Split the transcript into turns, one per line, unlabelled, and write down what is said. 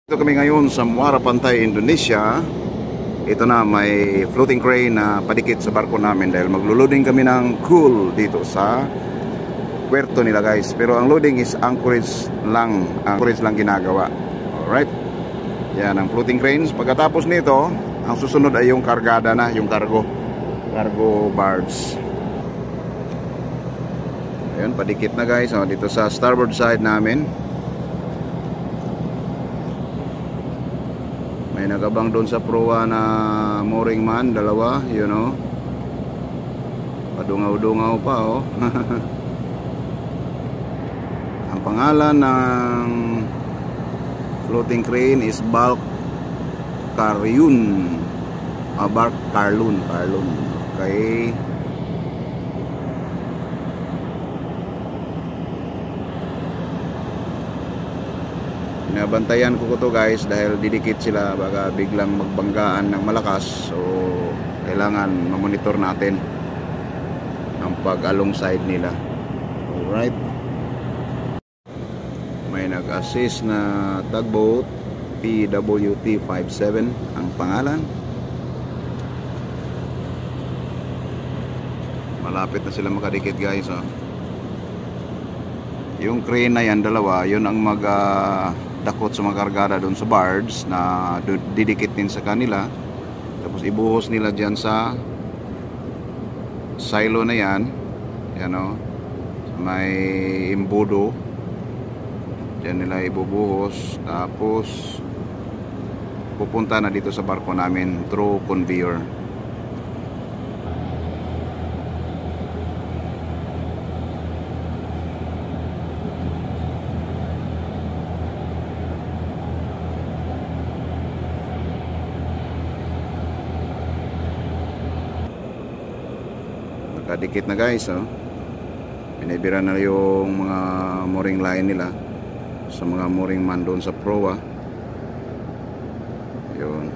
Ito kami ngayon sa Muara Pantai, Indonesia. Ito na, may floating crane na padikit sa barko namin dahil maglo-loading kami ng coal dito sa puerto nila, guys. Pero ang loading is anchorage lang ginagawa. Alright, yan ang floating cranes. Pagkatapos nito, ang susunod ay yung kargada na, yung cargo barge. Ayun, padikit na, guys, dito sa starboard side namin. May nagabang doon sa proa na mooring man, dalawa, you know. Padungaw-dungaw pa, oh. Ang pangalan ng floating crane is Bark Carlun. Bark Carlun. Okay. Nabantayan ko to, guys, dahil didikit sila, baka biglang magbanggaan ng malakas. So kailangan mamonitor natin ang pag-alongside nila. Alright, may nag-assist na tugboat, PWT 57 ang pangalan. Malapit na sila makadikit, guys, oh. Yung crane na yan, dalawa, yun ang dakot sa mga kargada doon sa barge na didikit din sa kanila. Tapos ibuhos nila dyan sa silo na yan, o, may imbudo dyan nila ibubuhos. Tapos pupunta na dito sa barko namin through conveyor. Kadikit na, guys, oh. Binibira na yung mga mooring line nila sa mga mooring man doon sa proa. Yun.